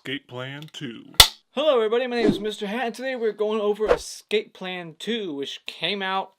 Escape Plan 2. Hello everybody, my name is Mr. Hat, and today we're going over Escape Plan 2, which came out,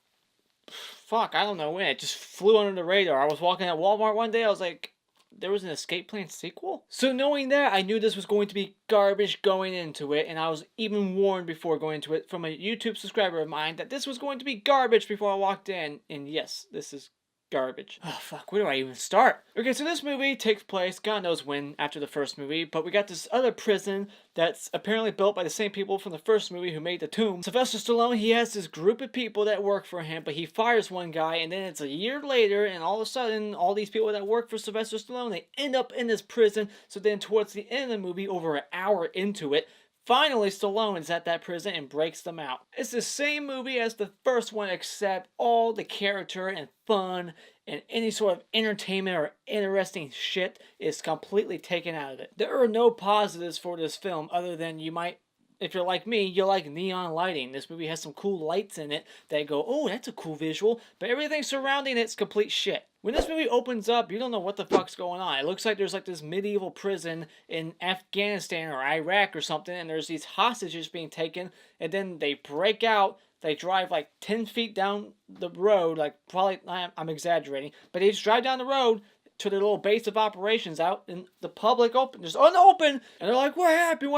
I don't know when, it just flew under the radar. I was walking at Walmart one day, I was like, there was an Escape Plan sequel? So knowing that, I knew this was going to be garbage going into it, and I was even warned before going into it from a YouTube subscriber of mine that this was going to be garbage before I walked in, and yes, this is garbage. Oh fuck, where do I even start? Okay, so this movie takes place, God knows when, after the first movie, but we got this other prison that's apparently built by the same people from the first movie who made the tomb. Sylvester Stallone, he has this group of people that work for him, but he fires one guy, and then it's a year later, and all of a sudden, all these people that work for Sylvester Stallone, they end up in this prison. So then towards the end of the movie, over an hour into it, finally, Stallone is at that prison and breaks them out. It's the same movie as the first one, except all the character and fun and any sort of entertainment or interesting shit is completely taken out of it. There are no positives for this film other than you might, if you're like me, you like neon lighting. This movie has some cool lights in it that go, oh, that's a cool visual, but everything surrounding it's complete shit. When this movie opens up, you don't know what the fuck's going on. It looks like there's like this medieval prison in Afghanistan or Iraq or something, and there's these hostages being taken, and then they break out. They drive like 10 feet down the road, like probably, I'm exaggerating, but they just drive down the road to their little base of operations out in the public open, just unopened, and they're like, what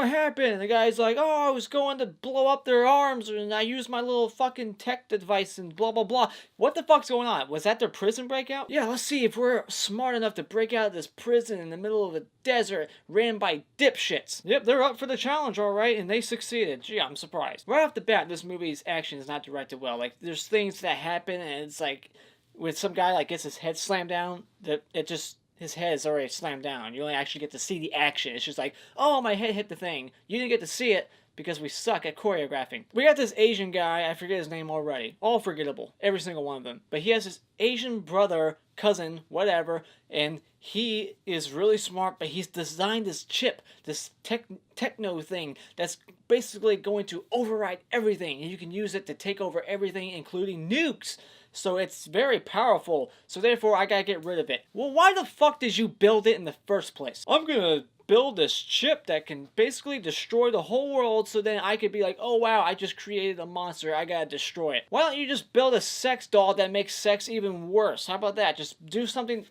happened? And the guy's like, oh, I was going to blow up their arms, and I used my little fucking tech device, and blah, blah, blah. What the fuck's going on? Was that their prison breakout? Yeah, let's see if we're smart enough to break out of this prison in the middle of a desert ran by dipshits. Yep, they're up for the challenge, alright, and they succeeded. Gee, I'm surprised. Right off the bat, this movie's action is not directed well. Like, there's things that happen, and it's like, when some guy like gets his head slammed down, his head is already slammed down. You only actually get to see the action. It's just like, oh, my head hit the thing. You didn't get to see it because we suck at choreographing. We got this Asian guy, I forget his name already. All forgettable, every single one of them. But he has his Asian brother, cousin, whatever, and he is really smart, but he's designed this chip, this techno thing that's basically going to override everything, and you can use it to take over everything, including nukes. So it's very powerful, so therefore I gotta get rid of it. Well, why the fuck did you build it in the first place? I'm gonna build this chip that can basically destroy the whole world, so then I could be like, oh wow, I just created a monster, I gotta destroy it. Why don't you just build a sex doll that makes sex even worse? How about that? Just do something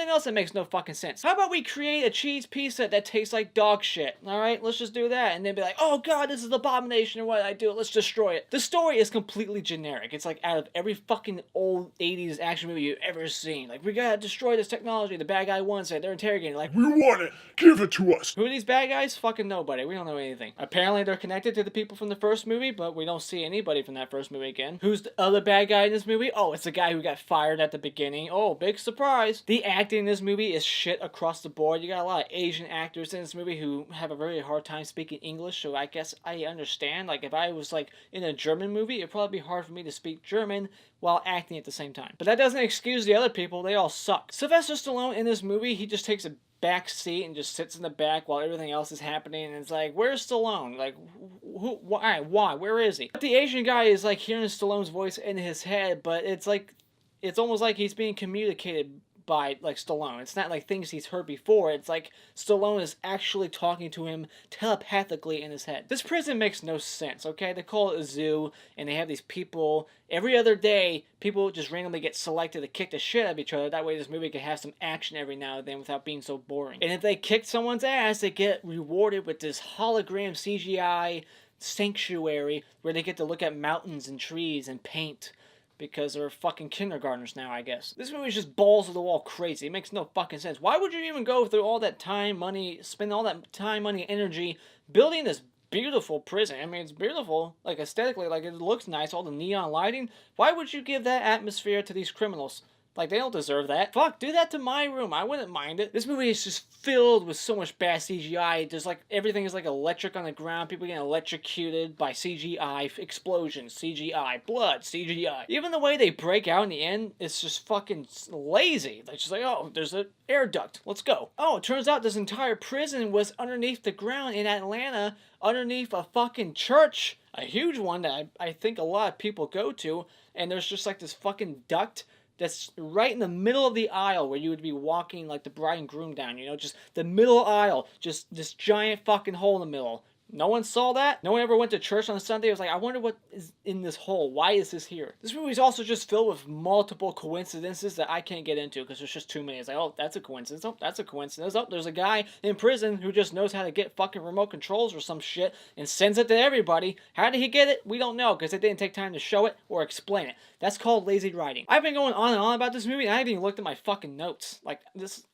else that makes no fucking sense. How about we create a cheese pizza that tastes like dog shit? Alright, let's just do that. And then be like, oh god, this is abomination, and what did I do? Let's destroy it. The story is completely generic. It's like out of every fucking old 80s action movie you've ever seen. Like, we gotta destroy this technology. The bad guy wants it. They're interrogating. Like, We want it! Give it to us! who are these bad guys? Fucking nobody. We don't know anything. Apparently they're connected to the people from the first movie, but we don't see anybody from that first movie again. Who's the other bad guy in this movie? Oh, it's the guy who got fired at the beginning. Oh, big surprise. The acting in this movie is shit across the board. You got a lot of Asian actors in this movie who have a very hard time speaking English, so I guess I understand. Like, if I was like in a German movie, it'd probably be hard for me to speak German while acting at the same time. But that doesn't excuse the other people. They all suck. Sylvester Stallone in this movie, he just takes a back seat and just sits in the back while everything else is happening, and it's like, where's Stallone? Like, who, why, where is he? But the Asian guy is like hearing Stallone's voice in his head, but it's like, it's almost like he's being communicated by like Stallone. It's not like things he's heard before. It's like Stallone is actually talking to him telepathically in his head. This prison makes no sense, okay? They call it a zoo, and they have these people every other day. People just randomly get selected to kick the shit out of each other. That way this movie can have some action every now and then without being so boring. And if they kick someone's ass, they get rewarded with this hologram CGI sanctuary where they get to look at mountains and trees and paint. Because they're fucking kindergartners now, I guess. This movie is just balls to the wall crazy. It makes no fucking sense. Why would you even go through all that time, money, spend all that time, money, energy building this beautiful prison? I mean, it's beautiful, like aesthetically, like it looks nice, all the neon lighting. Why would you give that atmosphere to these criminals? Like, they don't deserve that. Fuck, do that to my room. I wouldn't mind it. This movie is just filled with so much bad CGI. There's like, everything is like electric on the ground. People getting electrocuted by CGI. Explosions, CGI. Blood, CGI. Even the way they break out in the end is just fucking lazy. They're just like, oh, there's an air duct. Let's go. Oh, it turns out this entire prison was underneath the ground in Atlanta, underneath a fucking church. A huge one that I think a lot of people go to. And there's just like this fucking duct that's right in the middle of the aisle where you would be walking like the bride and groom down, you know, just the middle aisle, just this giant fucking hole in the middle. No one saw that. No one ever went to church on Sunday. It was like, I wonder what is in this hole. Why is this here? This movie's also just filled with multiple coincidences that I can't get into because there's just too many. It's like, oh, that's a coincidence. Oh, that's a coincidence. Oh, there's a guy in prison who just knows how to get fucking remote controls or some shit and sends it to everybody. How did he get it? We don't know because they didn't take time to show it or explain it. That's called lazy writing. I've been going on and on about this movie and I haven't even looked at my fucking notes. Like, this...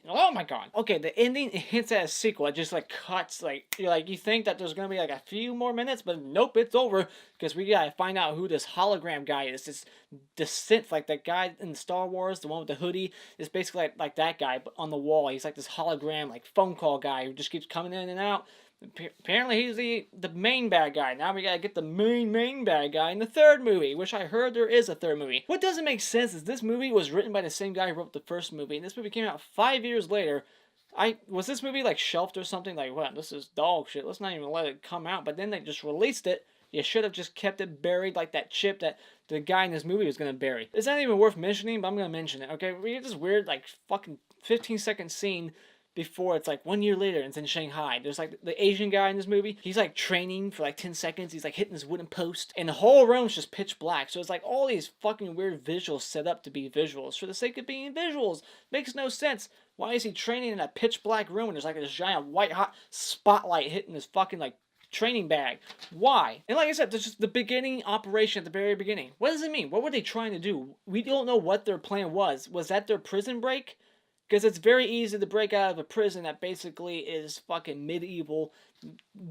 oh my god. Okay, the ending hints at a sequel. It just like cuts, like you think that there's gonna be like a few more minutes, but nope, it's over because we gotta find out who this hologram guy is. This synth, like that guy in Star Wars, the one with the hoodie, is basically like that guy, but on the wall. He's like this hologram, like phone call guy who just keeps coming in and out. Apparently he's the main bad guy. Now we gotta get the main bad guy in the third movie, which I heard there is a third movie. What doesn't make sense is this movie was written by the same guy who wrote the first movie, and this movie came out 5 years later. Was this movie like shelved or something? Like, what? This is dog shit. Let's not even let it come out. But then they just released it. You should have just kept it buried like that chip that the guy in this movie was gonna bury. It's not even worth mentioning, but I'm gonna mention it. Okay, we get this weird like fucking 15-second scene before it's like 1 year later and it's in Shanghai. There's like the Asian guy in this movie. He's like training for like 10 seconds. He's like hitting his wooden post. And the whole room's just pitch black. So it's like all these fucking weird visuals set up to be visuals for the sake of being visuals. Makes no sense. Why is he training in a pitch black room and there's like this giant white hot spotlight hitting his fucking like training bag? Why? And like I said, there's just the beginning operation at the very beginning. What does it mean? What were they trying to do? We don't know what their plan was. Was that their prison break? Because it's very easy to break out of a prison that basically is fucking medieval,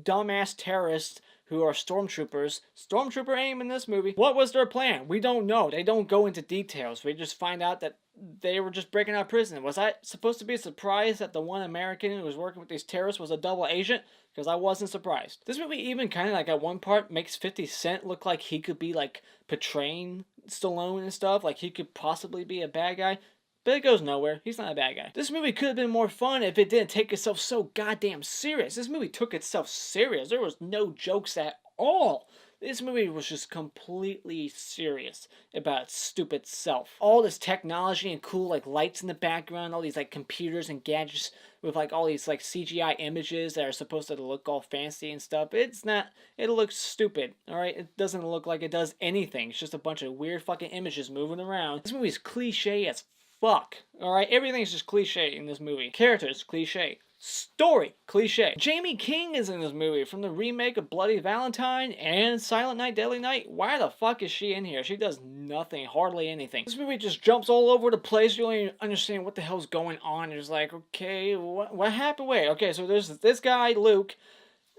dumbass terrorists who are stormtroopers. Stormtrooper aim in this movie. What was their plan? We don't know. They don't go into details. We just find out that they were just breaking out of prison. Was I supposed to be surprised that the one American who was working with these terrorists was a double agent? Because I wasn't surprised. This movie even kind of like at one part makes 50 Cent look like he could be like portraying Stallone and stuff. Like he could possibly be a bad guy. But it goes nowhere. He's not a bad guy. This movie could have been more fun if it didn't take itself so goddamn serious. This movie took itself serious. There was no jokes at all. This movie was just completely serious about its stupid self. All this technology and cool like lights in the background, all these like computers and gadgets with like all these like CGI images that are supposed to look all fancy and stuff. It's not, it looks stupid, alright? It doesn't look like it does anything. It's just a bunch of weird fucking images moving around. This movie is cliche as fuck. Alright, everything's just cliche in this movie. Characters, cliche. Story, cliche. Jamie King is in this movie from the remake of Bloody Valentine and Silent Night, Deadly Night. Why the fuck is she in here? She does nothing, hardly anything. This movie just jumps all over the place. You don't even understand what the hell's going on. It's like, okay, what happened? Wait, okay, so there's this guy, Luke,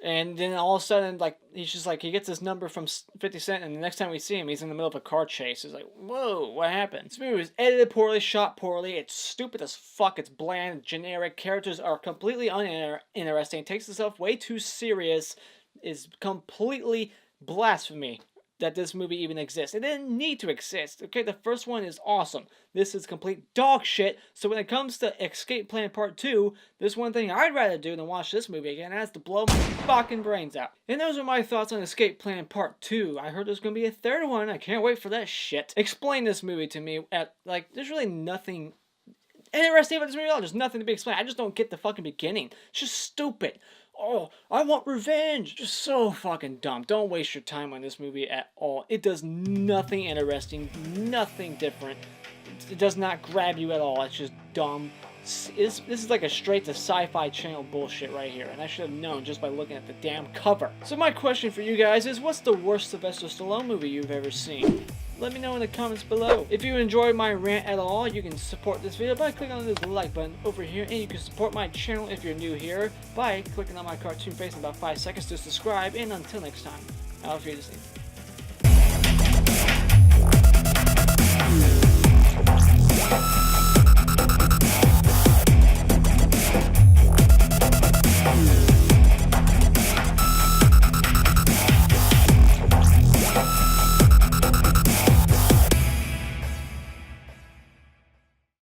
and then all of a sudden, like, he's just like, he gets this number from 50 Cent, and the next time we see him, he's in the middle of a car chase. It's like, whoa, what happened? This movie was edited poorly, shot poorly, it's stupid as fuck, it's bland, generic, characters are completely uninteresting, takes itself way too serious, is completely blasphemy that this movie even exists. It didn't need to exist. Okay, the first one is awesome. This is complete dog shit. So when it comes to Escape Plan Part 2, there's one thing I'd rather do than watch this movie again, and that's to blow my fucking brains out. And those are my thoughts on Escape Plan Part 2. I heard there's gonna be a third one. I can't wait for that shit. Explain this movie to me. There's really nothing interesting about this movie at all. There's nothing to be explained. I just don't get the fucking beginning. It's just stupid. Oh, I want revenge. Just so fucking dumb. Don't waste your time on this movie at all. It does nothing interesting, nothing different. It does not grab you at all. It's just dumb. This is like a straight to Sci-Fi Channel bullshit right here, and I should have known just by looking at the damn cover. So my question for you guys is, what's the worst Sylvester Stallone movie you've ever seen? Let me know in the comments below. If you enjoyed my rant at all, you can support this video by clicking on this like button over here, and you can support my channel if you're new here by clicking on my cartoon face in about 5 seconds to subscribe, and until next time, I'll see you.